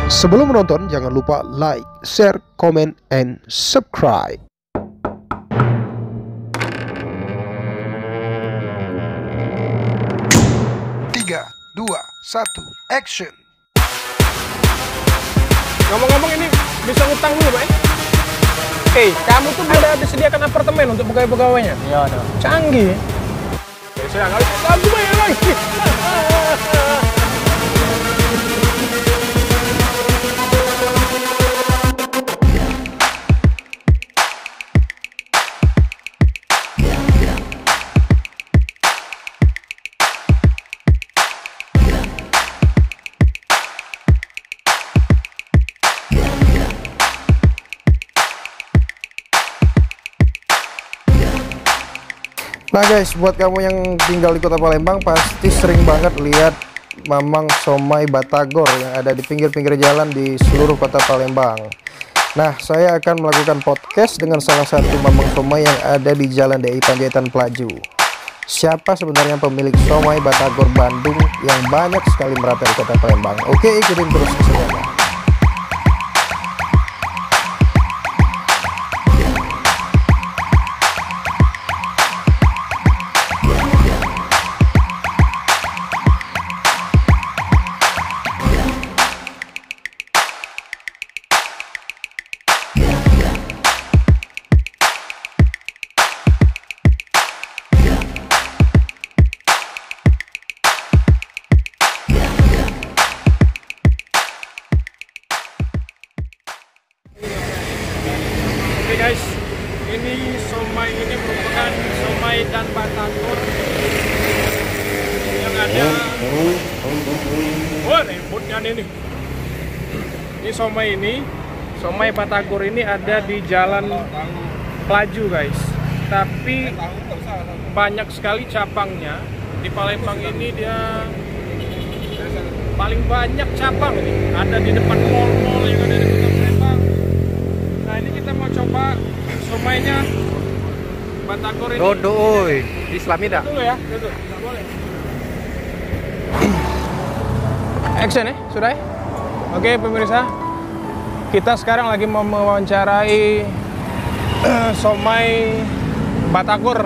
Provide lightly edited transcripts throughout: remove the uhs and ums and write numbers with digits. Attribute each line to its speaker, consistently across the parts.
Speaker 1: Sebelum menonton, jangan lupa like, share, comment, and subscribe. Tiga, dua, satu, action.
Speaker 2: Ngomong-ngomong ini bisa ngutang dulu, Pak? Kamu tuh ada disediakan apartemen untuk pegawai-pegawainya?
Speaker 3: Iya, ada.
Speaker 2: Canggih. Saya nggak bisa bayar lagi.
Speaker 1: Nah guys, buat kamu yang tinggal di kota Palembang pasti sering banget lihat Mamang Somai Batagor yang ada di pinggir-pinggir jalan di seluruh kota Palembang. Nah, saya akan melakukan podcast dengan salah satu Mamang Somai yang ada di Jalan DI Panjaitan Pelaju. Siapa sebenarnya pemilik Somai Batagor Bandung yang banyak sekali merata di kota Palembang? Oke, ikutin terus keseruannya.
Speaker 2: Oke guys, ini somai ini merupakan somai dan batagor yang ada. Wah, ributnya ini. Ini somai batagor ini ada di Jalan Pelaju guys. Tapi banyak sekali cabangnya. Di Palembang ini dia paling banyak cabang ini. Ada di depan mall-mall yang ada di kota Palembang. Nah, ini kita mau coba somainya batagor ini.
Speaker 3: Dodo, oi. Islami dah.
Speaker 2: Dulu ya, dulu. Nggak boleh. Action ya, sudah ya? Oke pemirsa, kita sekarang lagi mau mewawancarai somai batagor.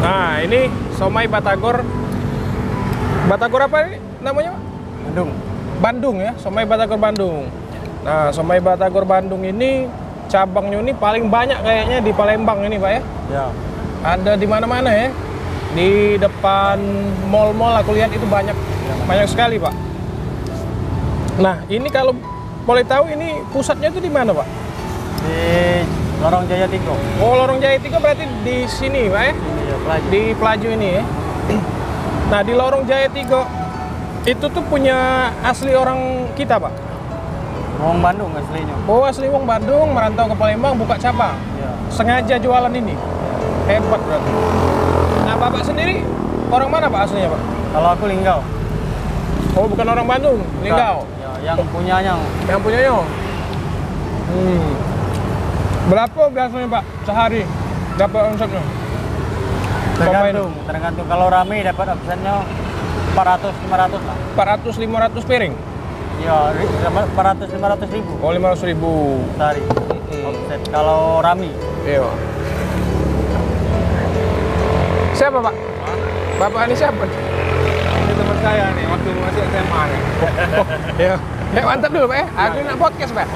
Speaker 2: Nah, ini somai batagor. Batagor apa ini namanya, Pak?
Speaker 3: Bandung.
Speaker 2: Bandung ya, somai batagor Bandung. Nah, somai batagor Bandung ini cabangnya ini paling banyak kayaknya di Palembang ini, Pak ya?
Speaker 3: Ya.
Speaker 2: Ada di mana-mana ya. Di depan mall-mall aku lihat itu banyak sekali, Pak. Nah, ini kalau boleh tahu ini pusatnya itu di mana, Pak?
Speaker 3: Di Lorong Jaya 3.
Speaker 2: Oh, Lorong Jaya 3 berarti di sini, Pak ya?
Speaker 3: Ini ya, Pelaju.
Speaker 2: Di Pelaju ini ya. Nah, di Lorong Jaya 3 itu tuh punya asli orang kita, Pak?
Speaker 3: Wong Bandung aslinya.
Speaker 2: Oh, asli wong Bandung merantau ke Palembang buka cabang.
Speaker 3: Ya.
Speaker 2: Sengaja jualan ini. Hebat berarti. Nah, Bapak sendiri orang mana, Pak, aslinya, Pak?
Speaker 3: Kalau aku Linggau.
Speaker 2: Oh, bukan orang Bandung, Linggau.
Speaker 3: Ya, yang punyanya.
Speaker 2: Yang punyanya. Berapa biasanya, Pak, sehari dapat omsetnya?
Speaker 3: Tergantung kalau rame dapat omsetnya 400-500 lah.
Speaker 2: 400-500 piring?
Speaker 3: Ya, 400-500 ribu.
Speaker 2: Oh, 500.000
Speaker 3: sehari. Omset kalau rame.
Speaker 2: Iya. Siapa, Pak? Bapak ini siapa?
Speaker 3: Ini teman saya nih, waktu masih SMA nih.
Speaker 2: Iya. Ya, mantap dulu, Pak ya. Aku nak podcast, Pak.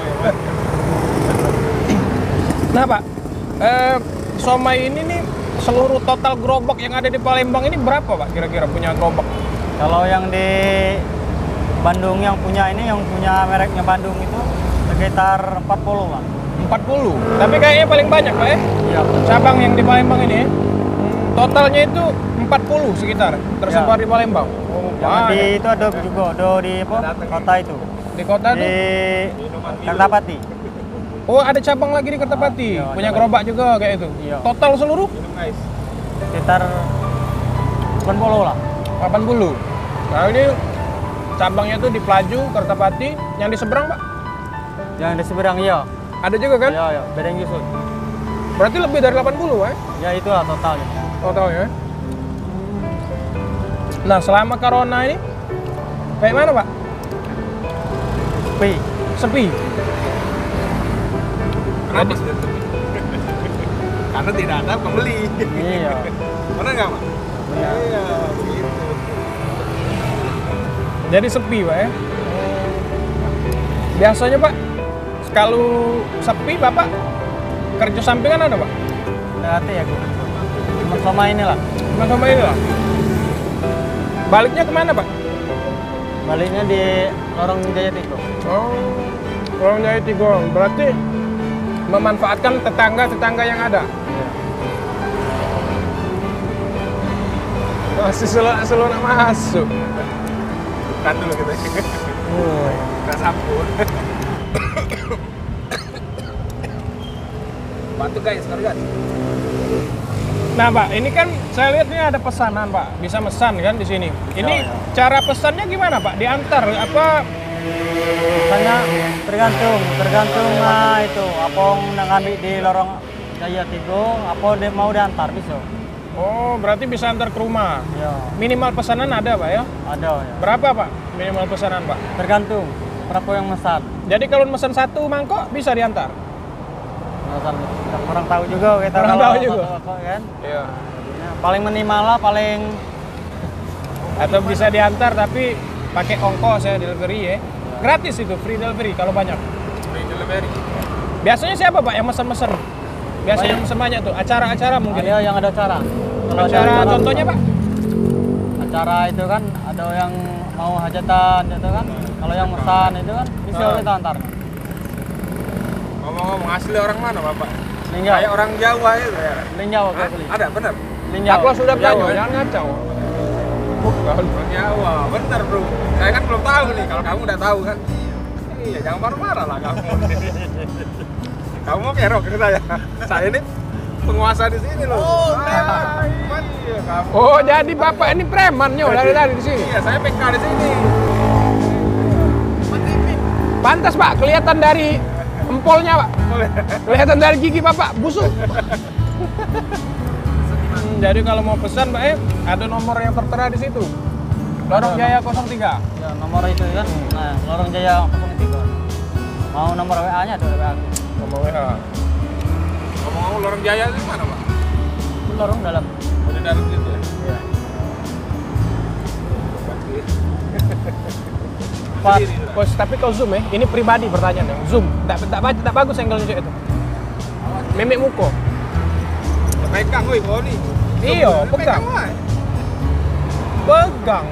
Speaker 2: Nah, Pak, somai ini nih seluruh total gerobak yang ada di Palembang ini berapa, Pak? Kira-kira punya gerobak?
Speaker 3: Kalau yang di Bandung yang punya mereknya Bandung itu sekitar 40 lah.
Speaker 2: 40. Tapi kayaknya paling banyak, Pak ya?
Speaker 3: Iya.
Speaker 2: Cabang yang di Palembang ini. Totalnya itu 40 sekitar tersebar di Palembang. Oh,
Speaker 3: Di itu ada juga, di kota itu.
Speaker 2: Di kota
Speaker 3: di
Speaker 2: tuh?
Speaker 3: Kertapati.
Speaker 2: Oh, ada cabang lagi di Kertapati.
Speaker 3: Iya,
Speaker 2: Punya
Speaker 3: ada
Speaker 2: gerobak juga kayak itu.
Speaker 3: Iya.
Speaker 2: Total seluruh?
Speaker 3: Sekitar 80 lah.
Speaker 2: 80. Nah, ini cabangnya tuh di Pelaju, Kertapati. Yang di seberang, Pak?
Speaker 3: Yang di seberang, iya.
Speaker 2: Ada juga kan?
Speaker 3: Iya, Bedeng Yusuf.
Speaker 2: Berarti lebih dari 80, ya?
Speaker 3: Ya itulah totalnya.
Speaker 2: Totalnya. Nah, selama corona ini kayak mana, Pak?
Speaker 3: sepi.
Speaker 2: Sepi.
Speaker 4: Kenapa sih? Karena tidak ada pembeli.
Speaker 3: Iya.
Speaker 4: Benar nggak, Pak?
Speaker 3: Benar.
Speaker 4: Iya, begitu.
Speaker 2: Jadi sepi, Pak ya. Biasanya, Pak, kalau sepi Bapak kerja sampingan ada, Pak?
Speaker 3: Hati ya gue. Cuma sama inilah.
Speaker 2: Cuma sama ini lah. Baliknya kemana, Pak?
Speaker 3: Baliknya di Lorong Jaya Tigo.
Speaker 2: Oh, Lorong Jaya Tigo. Berarti memanfaatkan tetangga-tetangga yang ada. Masih selalu nak masuk.
Speaker 4: Kan dulu kita. Nggak sabun. Batu guys, guys.
Speaker 2: Nah, Pak, ini kan saya lihat ini ada pesanan, Pak. Bisa mesan kan di sini. Ini cara pesannya gimana, Pak? Diantar apa?
Speaker 3: Misalnya tergantung itu apong nak ngambil di Lorong Jaya Tigo, apa dia mau diantar bisa.
Speaker 2: Oh, berarti bisa antar ke rumah.
Speaker 3: Ya,
Speaker 2: Minimal pesanan ada, Pak ya?
Speaker 3: ada ya.
Speaker 2: Berapa, Pak? Minimal pesanan, Pak?
Speaker 3: Tergantung berapa yang mesan.
Speaker 2: Jadi kalau mesan 1 mangkok bisa diantar?
Speaker 3: Mesan orang tahu juga kita
Speaker 2: Orang
Speaker 3: kalau
Speaker 2: tahu juga.
Speaker 3: toko kan.
Speaker 2: Iya.
Speaker 3: Ya, paling minimal lah paling
Speaker 2: Atau bisa diantar tapi pakai ongkos ya, delivery ya. Gratis itu, free delivery kalau banyak.
Speaker 4: Free delivery.
Speaker 2: Biasanya siapa, Pak, yang mesen-mesen? Biasanya yang mesen banyak tuh, acara-acara mungkin.
Speaker 3: ada yang ada acara. Kalau ada
Speaker 2: Acara contohnya, Pak?
Speaker 3: acara itu kan ada yang mau hajatan gitu kan. Kalau yang mesan itu kan bisa kita antar.
Speaker 4: Ngomong-ngomong asli orang mana, Bapak?
Speaker 3: Linjau.
Speaker 4: Kayak orang Jawa itu ya.
Speaker 3: Linjau
Speaker 4: Hah?
Speaker 3: kayak beli.
Speaker 4: Ada, bener?
Speaker 3: Linjau.
Speaker 2: Aku sudah
Speaker 4: Jawa,
Speaker 2: banyak,
Speaker 4: ya?
Speaker 2: jangan ngacau.
Speaker 4: Orang Jawa, bener bro. Saya kan belum tahu nih, kalau kamu udah tahu kan. Iya, jangan marah-marah lah kamu. Kamu mau kerok ke saya. Saya ini penguasa di sini loh. Oh, iya, kamu.
Speaker 2: Oh, jadi Bapak ini premannya dari di sini.
Speaker 4: Iya, saya PK di sini.
Speaker 2: Pantas, Pak, kelihatan dari empolnya, Pak. Kelihatan dari gigi Bapak, busuk. Jadi kalau mau pesan, Pak, ada nomor yang tertera di situ. Lorong Jaya 03.
Speaker 3: Ya, nomor itu kan. Nah, Lorong Jaya 03. Mau nomor WA-nya ada WA.
Speaker 2: Nomor WA.
Speaker 4: Ngomong-ngomong Lorong Jaya itu mana, Pak?
Speaker 3: Lorong dalam.
Speaker 4: Oh, di dalam situ ya?
Speaker 3: Iya.
Speaker 2: Pak, bos, tapi kau zoom ya. Ini pribadi pertanyaannya. Zoom. Tak bagus angle-nya itu. Memek muko.
Speaker 4: Pegang, woi, kau nih.
Speaker 2: Iya, pegang.
Speaker 4: woy.
Speaker 2: Pegang.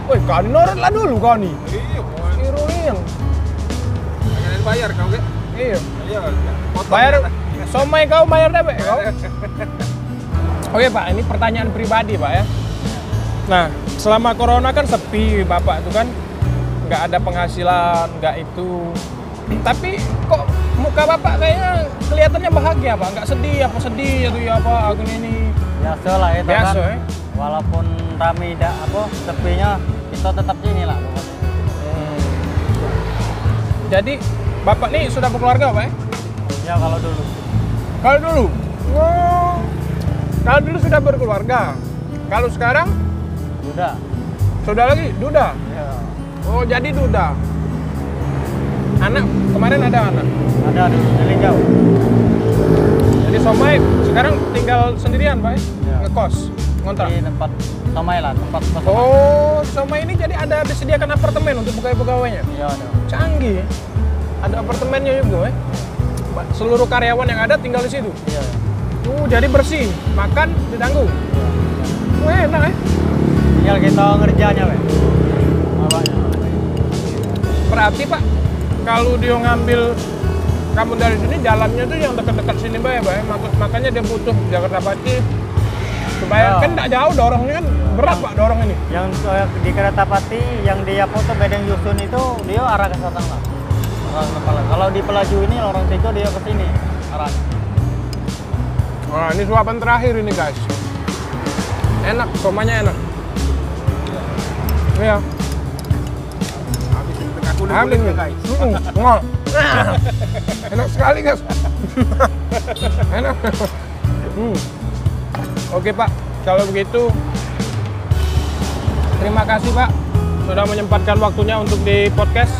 Speaker 2: Woi, kau ini norot lah dulu kau nih.
Speaker 4: Iya, woy.
Speaker 2: Iruin.
Speaker 4: Pengen bayar kau, ke?
Speaker 2: Iya.
Speaker 4: Iya, potong
Speaker 2: Bayar
Speaker 4: ya.
Speaker 2: somai kau bayar deh, Pak. Kau. Oke, Pak, ini pertanyaan pribadi, Pak ya. Nah, selama corona kan sepi, Bapak itu kan nggak ada penghasilan, nggak itu. Tapi kok muka Bapak kayaknya kelihatannya bahagia, Pak. Nggak sedih, apa sedih atau ya apa aku ini.
Speaker 3: Biasa lah itu
Speaker 2: Biasa,
Speaker 3: kan.
Speaker 2: ya.
Speaker 3: Walaupun rame dak apa sepinya kita tetap sini lah pokoknya.
Speaker 2: Jadi Bapak nih sudah berkeluarga, Pak ya?
Speaker 3: Ya kalau dulu.
Speaker 2: Kalau dulu, wow. Kalau dulu sudah berkeluarga. Kalau sekarang
Speaker 3: Udah.
Speaker 2: sudah lagi duda.
Speaker 3: Ya.
Speaker 2: Oh, jadi duda. Anak kemarin ada anak.
Speaker 3: Ada di Linjau.
Speaker 2: Jadi Somai sekarang tinggal sendirian, Pak ya?
Speaker 3: Ya.
Speaker 2: Ngekos, ngontrak.
Speaker 3: Di tempat Somai lah, tempat kos.
Speaker 2: Oh, Somai ini jadi ada disediakan apartemen untuk pegawai-pegawainya.
Speaker 3: Iya ada.
Speaker 2: Canggih. Ada apartemennya juga, ya. Seluruh karyawan yang ada tinggal di situ.
Speaker 3: Iya.
Speaker 2: Jadi bersih, makan ditanggung. Wah, enak ya.
Speaker 3: Tinggal kita ngerjanya, Pak. Apanya?
Speaker 2: Berarti, Pak, kalau dia ngambil kamu dari sini, jalannya tuh yang dekat-dekat sini, Pak ya, Pak. Makanya dia butuh Jakarta Pati. Supaya
Speaker 3: Ya.
Speaker 2: kan tidak jauh dorongnya kan berat, Pak, dorong ini.
Speaker 3: Yang di Keretapati yang dia foto Bedeng Yusun itu dia arah ke selatan lah. Arah ke Pelaju. Kalau di Pelaju ini Lorong Tigo dia ke sini arahnya.
Speaker 2: Wah, ini suapan terakhir ini, guys. Enak, somanya enak. Iya.
Speaker 4: Habisin tengah kulit
Speaker 2: Habis
Speaker 4: kulitnya,
Speaker 2: nih.
Speaker 4: guys.
Speaker 2: Ngol. Enak sekali, guys. Enak. Oke, Pak. Kalau begitu, terima kasih, Pak, sudah menyempatkan waktunya untuk di podcast.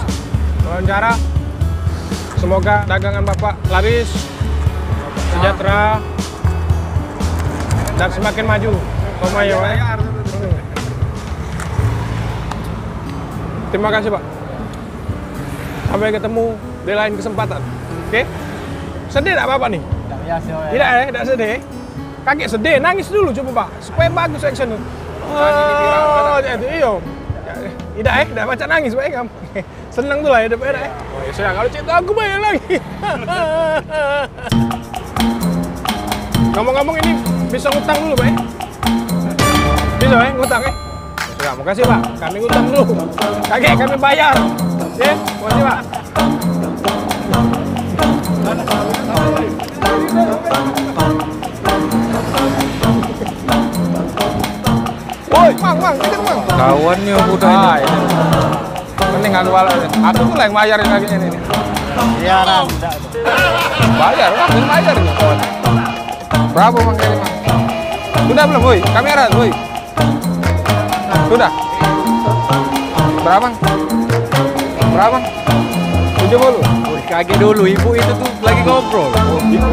Speaker 2: wawancara. Semoga dagangan Bapak laris, sejahtera, dan semakin maju. Somai ya, Pak. Terima kasih, Pak. Sampai ketemu di lain kesempatan. Oke? Sedih tak Bapak nih?
Speaker 3: Tidak biasa.
Speaker 2: Tidak ya, tidak sedih. Kakek sedih, nangis dulu coba Pak, supaya bagus action tuh. Oh, itu iyo. Tidak tidak baca nangis baik kamu. Senang tuh lah hidup ya. Oh ya sudah, kalau cinta aku bayar lagi. Ngomong-ngomong ini bisa ngutang dulu Pak. Bisa ya, ngutang ya. Sudah, makasih Pak. Kami ngutang dulu. Kakek kami bayar. Ya, makasih Pak. Woi, mang, ini mang.
Speaker 4: Kawannya udah ini. Mending aku balik. Aku tuh lah yang bayarin lagi ini.
Speaker 3: Iya, nah, tidak.
Speaker 4: Bayar lah, ini bayar ini kawan. Berapa mang ini mang? Sudah belum, woi? Kamera, woi. Sudah. Berapa? Berapa? 70.
Speaker 3: Kaget dulu, ibu itu tuh lagi ngobrol.
Speaker 4: Oh, gitu.